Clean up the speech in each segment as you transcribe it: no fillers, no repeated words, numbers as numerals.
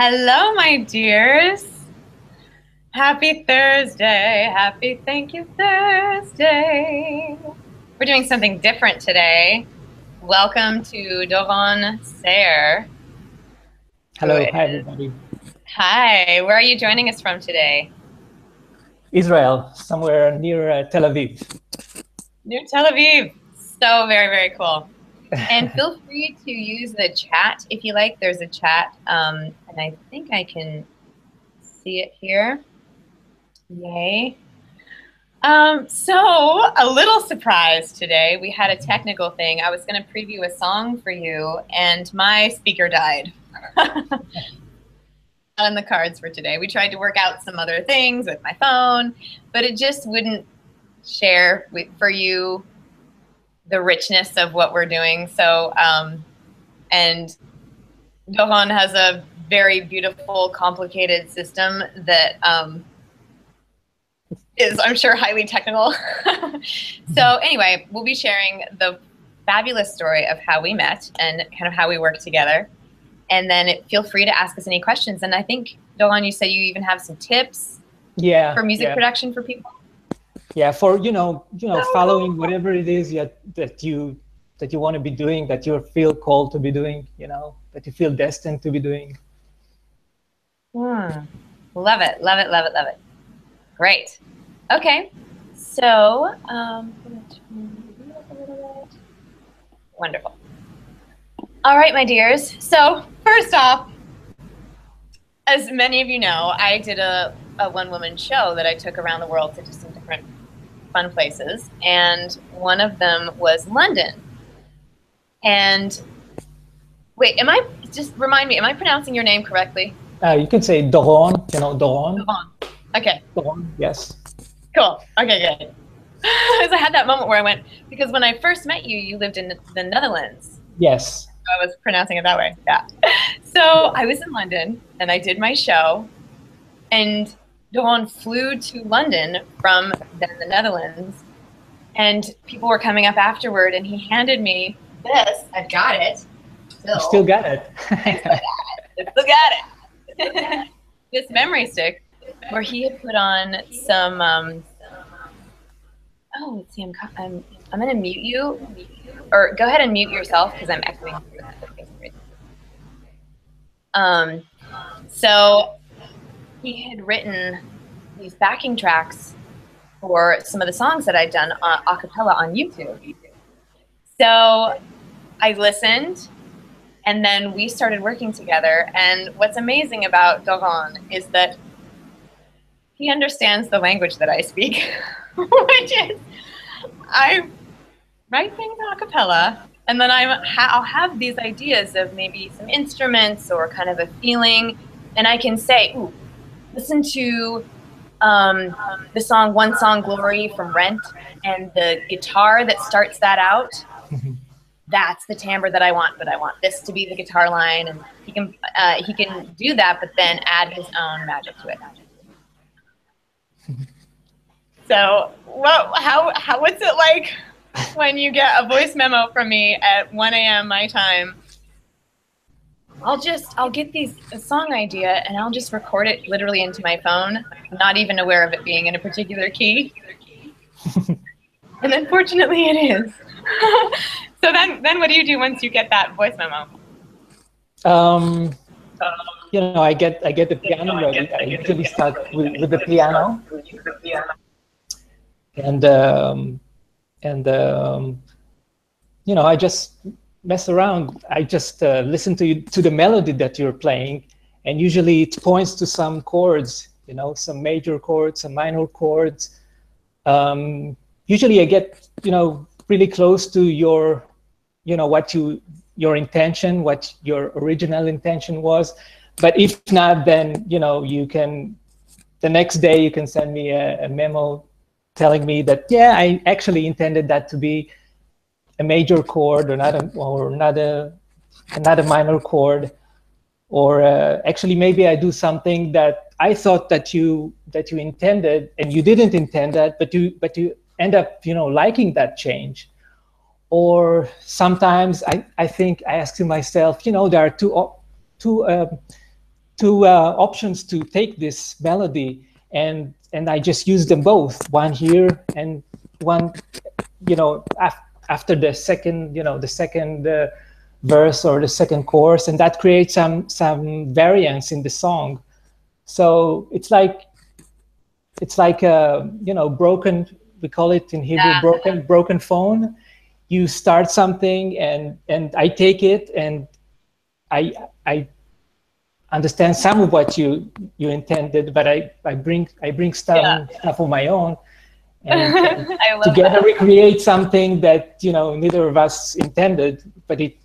Hello, my dears. Happy Thursday. Happy Thank You Thursday. We're doing something different today. Welcome to Doron Sayar. Hello, hi everybody. Hi, where are you joining us from today? Israel, somewhere near Tel Aviv. Near Tel Aviv. So very, very cool. And feel free to use the chat if you like. There's a chat, and I think I can see it here. Yay. So a little surprise today. We had a technical thing. I was going to preview a song for you, and my speaker died. On the cards for today. We tried to work out some other things with my phone, but it just wouldn't share for you the richness of what we're doing. So, and Doron has a very beautiful, complicated system that is, I'm sure, highly technical. So anyway, we'll be sharing the fabulous story of how we met and kind of how we work together. And then feel free to ask us any questions. And I think, Doron, you said you even have some tips for music production for people. Yeah, for following whatever it is that you want to be doing, that you feel called to be doing, that you feel destined to be doing. Love it, love it, love it, love it. Great. Okay, so wonderful. All right, my dears. So first off, as many of you know, I did a one-woman show that I took around the world to some different fun places, and one of them was London. And wait, just remind me, am I pronouncing your name correctly? You can say Doron, Doron. Doron. Okay. Doron, yes. Cool. Okay, good. Because I had that moment where I went, because when I first met you, you lived in the Netherlands. Yes. I was pronouncing it that way. Yeah. So I was in London and I did my show, and Doron flew to London from then the Netherlands, and people were coming up afterward, and he handed me this. I've got it. You still got it. I still got it. This memory stick where he had put on some. Oh, let's see. I'm going to mute you, or go ahead and mute yourself because I'm echoing. So he had written these backing tracks for some of the songs that I'd done a cappella on YouTube. So I listened, and then we started working together. And what's amazing about Doron is that he understands the language that I speak, which is I write things a cappella, and then I'll have these ideas of maybe some instruments or kind of a feeling, and I can say, ooh, listen to the song One Song Glory from Rent, and the guitar that starts that out, that's the timbre that I want, but I want this to be the guitar line, and he can do that, but then add his own magic to it. So, what's it like when you get a voice memo from me at 1 a.m. my time? I'll get a song idea, and I'll just record it literally into my phone, not even aware of it being in a particular key. And then fortunately it is. So then what do you do once you get that voice memo? I get the piano ready. I usually start with the piano. And I just mess around. I just listen to the melody that you're playing, and usually it points to some chords, some major chords, some minor chords. Usually I get, really close to your, your intention, what your original intention was. But if not, then, the next day you can send me a memo telling me that, yeah, I actually intended that to be a major chord, or not a minor chord, or actually maybe I do something that I thought that you intended, and you didn't intend that, but you end up liking that change. Or sometimes I think I ask to myself, there are two two options to take this melody, and I just used them both, one here and one, after the second, the second verse or the second chorus, and that creates some variance in the song. So it's like broken. We call it in Hebrew broken phone. You start something, and I take it, and I understand some of what you intended, but I bring stuff of my own, and together we create something that neither of us intended, but it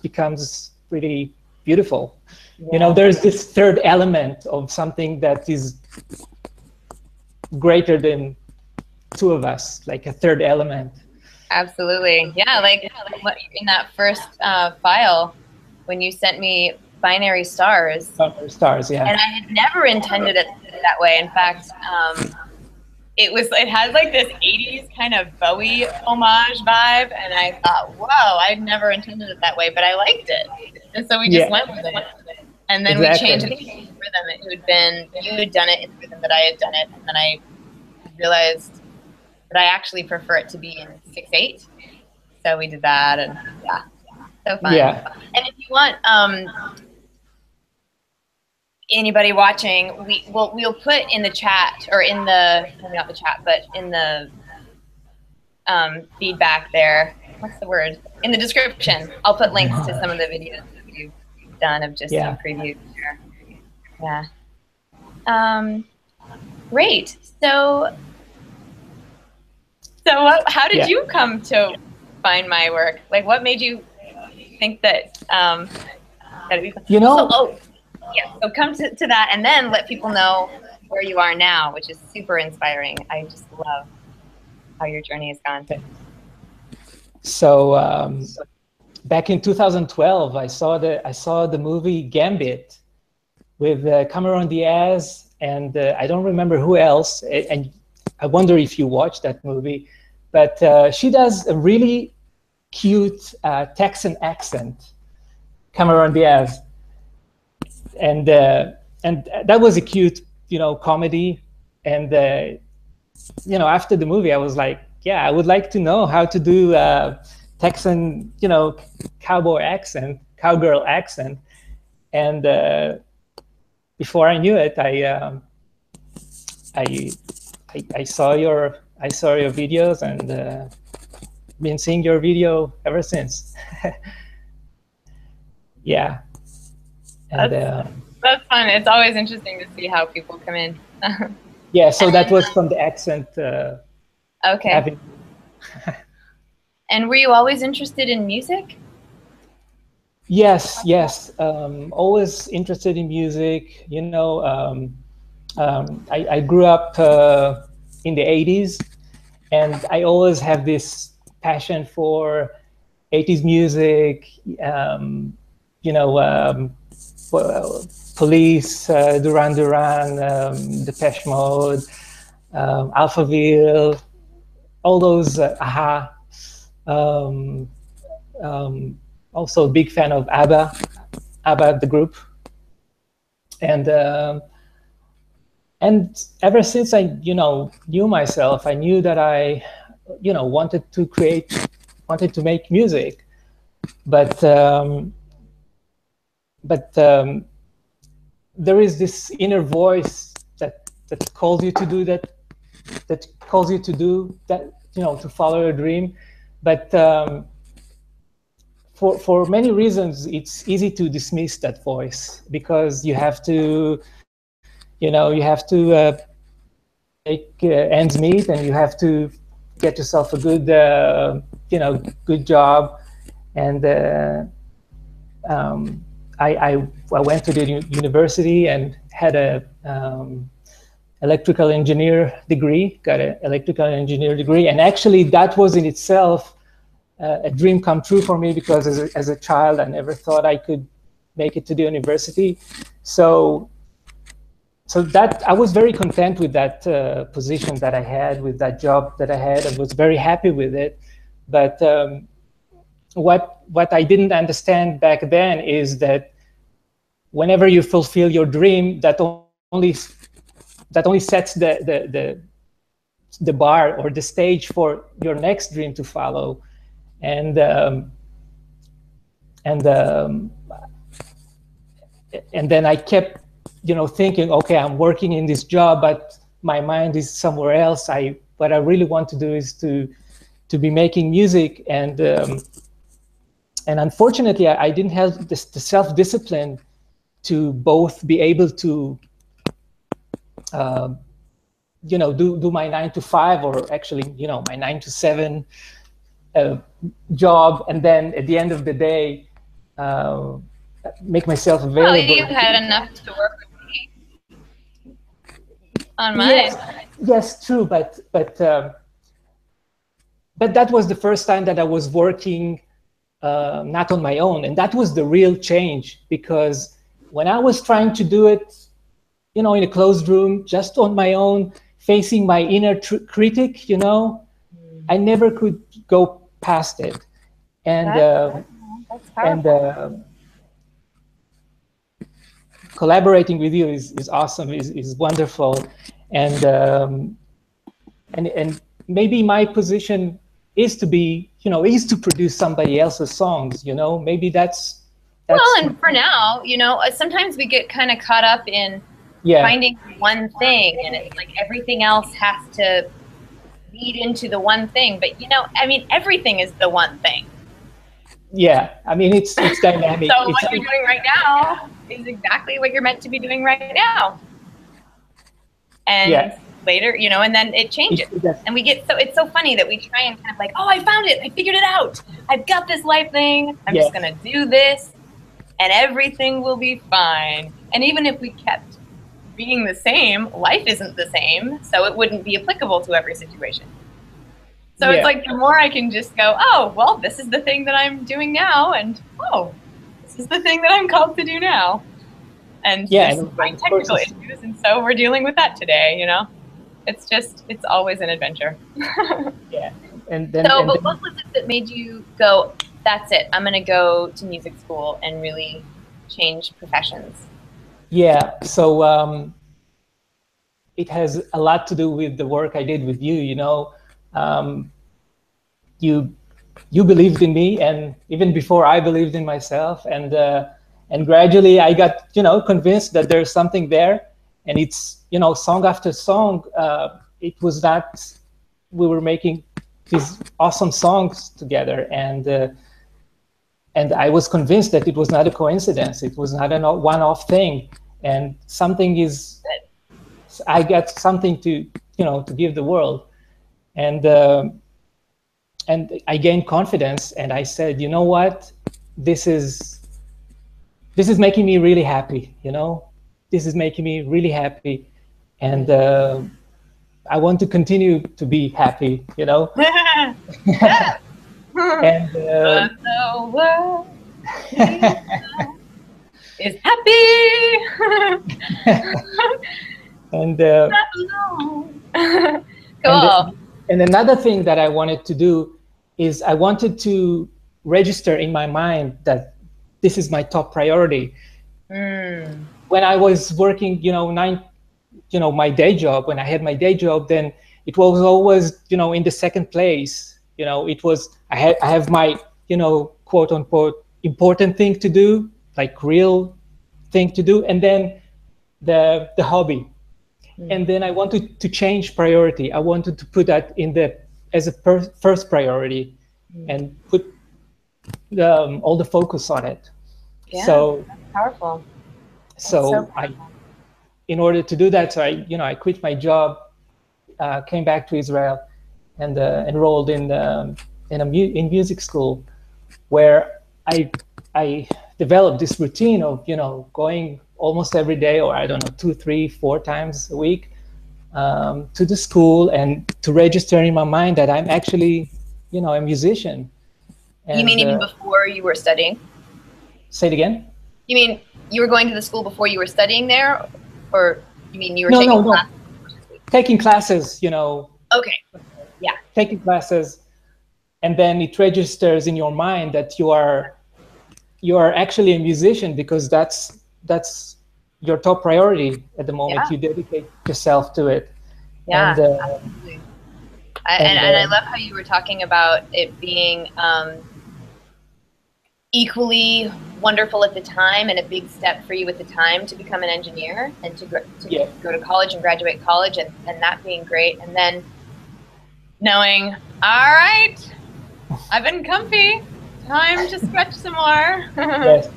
becomes pretty beautiful. Yeah. There's this third element of something that is greater than two of us, like a third element. Absolutely. Yeah, like in that first file, when you sent me binary stars. Stars, yeah. And I had never intended it that way. In fact, it has like this 80s kind of Bowie homage vibe, and I thought, whoa, I'd never intended it that way, but I liked it. And so we just went with it. And then we changed the rhythm. You had done it in the rhythm that I had done it, and then I realized that I actually prefer it to be in 6/8. So we did that, and so fun. Yeah. And if you want anybody watching, we'll put in the chat, or in the, not the chat, but in the feedback there. What's the word? In the description, I'll put links to some of the videos that we've done of just some previews here. Yeah. Great. So how did you come to find my work? Like, what made you think that that'd be fun? So come to that, and then let people know where you are now, which is super inspiring. I just love how your journey has gone. So back in 2012, I saw the movie Gambit with Cameron Diaz, and I don't remember who else. And I wonder if you watched that movie, but she does a really cute Texan accent, Cameron Diaz. And that was a cute, comedy. And after the movie, I was like, I would like to know how to do Texan, cowboy accent, cowgirl accent. And before I knew it, I saw your videos, and been seeing your video ever since. Yeah. And, that's fun. It's always interesting to see how people come in. Yeah, so that was from the accent. Okay. And were you always interested in music? Yes. Always interested in music. I grew up in the 80s, and I always have this passion for 80s music. Police, Duran Duran, Depeche Mode, Alphaville, all those, Aha. Also a big fan of ABBA, the group. And ever since I, knew myself, I knew that I, wanted to make music, but there is this inner voice that calls you to do that calls you to do that, to follow your dream. But for many reasons, it's easy to dismiss that voice, because you have to, make ends meet, and you have to get yourself a good, good job. And I went to the university and had a electrical engineer degree, got an electrical engineer degree. And actually that was in itself a dream come true for me, because as a child, I never thought I could make it to the university. So that I was very content with that position that I had, with that job that I had. I was very happy with it. But what I didn't understand back then is that whenever you fulfill your dream, that only sets the bar or the stage for your next dream to follow. And and um, and then I kept, thinking, okay, I'm working in this job, but my mind is somewhere else. What I really want to do is to be making music, and unfortunately, I didn't have the self-discipline to both be able to, do my 9 to 5, or actually, my 9 to 7 job, and then at the end of the day, make myself available. Well, you had enough to work with me on mine. Yes, true, but that was the first time that I was working not on my own, and that was the real change, because when I was trying to do it, in a closed room, just on my own, facing my inner critic, I never could go past it. And collaborating with you is awesome, is wonderful, and maybe my position is to be, is to produce somebody else's songs. Maybe that's well. And for now, sometimes we get kind of caught up in finding one thing, and it's like everything else has to lead into the one thing. But everything is the one thing. Yeah, it's dynamic. So what you're doing right now is exactly what you're meant to be doing right now. And later, and then it changes. And we get it's so funny that we try and kind of like, oh, I found it, I figured it out, I've got this life thing, I'm just gonna do this, and everything will be fine. And even if we kept being the same, life isn't the same, so it wouldn't be applicable to every situation. So it's like, the more I can just go, oh, well, this is the thing that I'm doing now, and oh, this is the thing that I'm called to do now. And find technical issues, and so we're dealing with that today, It's always an adventure. But what was it that made you go, that's it, I'm gonna go to music school and really change professions? Yeah, so it has a lot to do with the work I did with you, you believed in me, and even before I believed in myself, and gradually I got, convinced that there's something there, and it's, song after song, it was that we were making these awesome songs together, and I was convinced that it was not a coincidence, it was not a one-off thing, and I got something to, to give the world, and I gained confidence, and I said, you know what, this is making me really happy, this is making me really happy, and I want to continue to be happy, And the world is happy. And cool. And another thing that I wanted to do is I wanted to register in my mind that this is my top priority. When I was working, my day job, when I had my day job, then it was always, in the second place. It was, I have my, quote unquote, important thing to do, like real thing to do, and then the hobby. And then I wanted to change priority. I wanted to put that as a first priority, and put all the focus on it. Yeah, so that's powerful. So in order to do that, so I quit my job, came back to Israel, and enrolled in music school, where I developed this routine of going almost every day, or I don't know, 2, 3, 4 times a week, to the school, and to register in my mind that I'm actually a musician. And, you mean even before you were studying? Say it again? You mean you were going to the school before you were studying there, or you mean you were taking classes? Taking classes, Okay. Yeah. Taking classes, and then it registers in your mind that you are actually a musician, because that's that's your top priority at the moment. Yeah. You dedicate yourself to it. Yeah, And absolutely. And I love how you were talking about it being equally wonderful at the time and a big step for you at the time to become an engineer and to go to college and graduate college, and that being great. And then knowing, all right, I've been comfy, time to stretch some more. yes,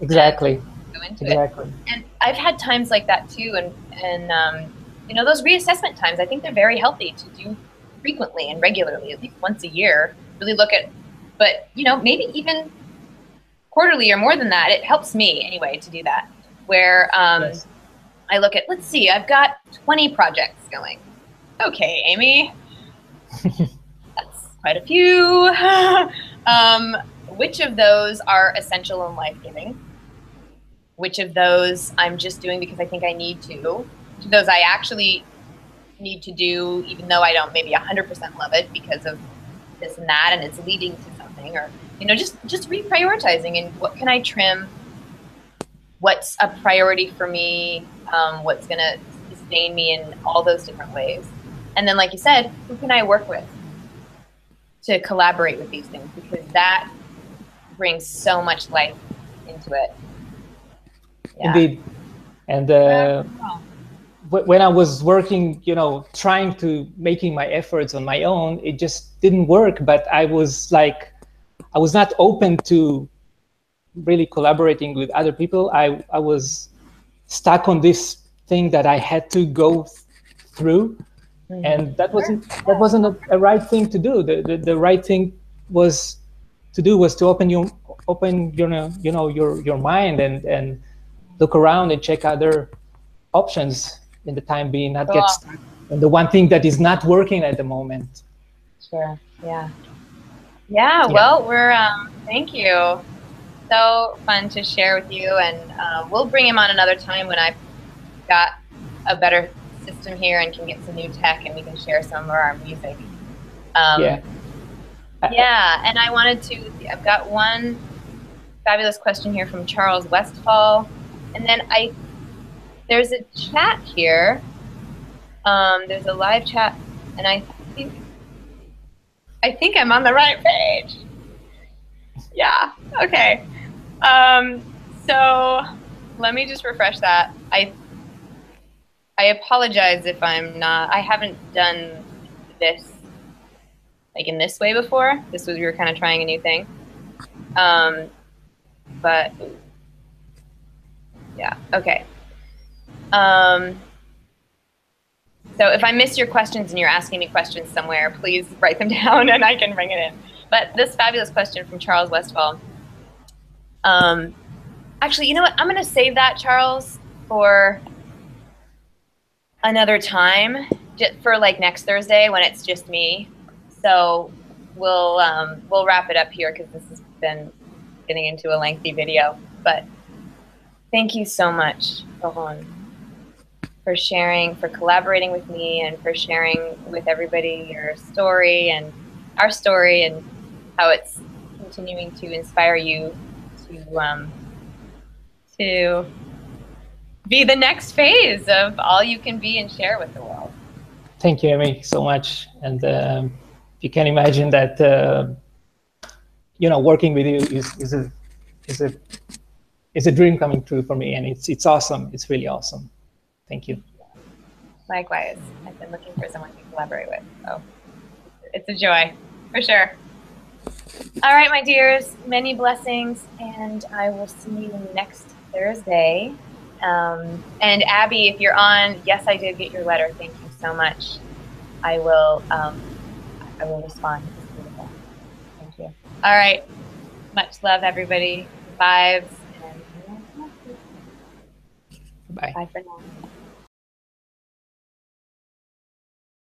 exactly. Go into exactly. it. And I've had times like that too. And you know, those reassessment times, I think they're very healthy to do frequently and regularly, at least once a year, really look at, but you know, maybe even quarterly or more than that. It helps me anyway to do that, where Yes. I look at, let's see, I've got 20 projects going. Okay, Amy, that's quite a few. Which of those are essential and life-giving? Which of those I'm just doing because I think I need to? Which of those I actually need to do, even though I don't maybe 100% love it because of this and that, and it's leading to something, or you know, just reprioritizing and what can I trim? What's a priority for me? What's going to sustain me in all those different ways? And then, like you said, who can I work with to collaborate with these things? Because that brings so much life into it. Yeah. Indeed. And when I was working, you know, trying to making my efforts on my own, it just didn't work. But I was like, I was not open to really collaborating with other people. I was stuck on this thing that I had to go through, and that wasn't a right thing to do. The right thing was to do was to open your mind and look around and check other options in the time being, not get stuck on the one thing that is not working at the moment. Sure. Yeah. Well, we're thank you. So fun to share with you, and we'll bring him on another time when I've got a better system here and can get some new tech, and we can share some of our music. Yeah, and I wanted to, I've got one fabulous question here from Charles Westfall, and then there's a chat here. There's a live chat, and I think I'm on the right page. Yeah, okay. So let me just refresh that. I apologize if I'm not, I haven't done this like in this way before. This was, we were kind of trying a new thing. But yeah, okay. So if I miss your questions and you're asking me questions somewhere, please write them down and I can bring it in. But this fabulous question from Charles Westfall. Actually, you know what? I'm going to save that, Charles, for another time, just for like next Thursday when it's just me. So we'll wrap it up here because this has been getting into a lengthy video. But thank you so much, Doron, for sharing, for collaborating with me, and for sharing with everybody your story and our story and how it's continuing to inspire you to be the next phase of all you can be and share with the world. Thank you, Amy, so much. And you can imagine that working with you is a dream coming true for me, and it's awesome. It's really awesome. Thank you. Likewise, I've been looking for someone to collaborate with, so it's a joy, for sure. All right, my dears, many blessings, and I will see you next Thursday. And Abby, if you're on, yes, I did get your letter. Thank you so much. I will respond. It's beautiful. Thank you. All right. Much love, everybody. Vibes. And bye. Bye for now.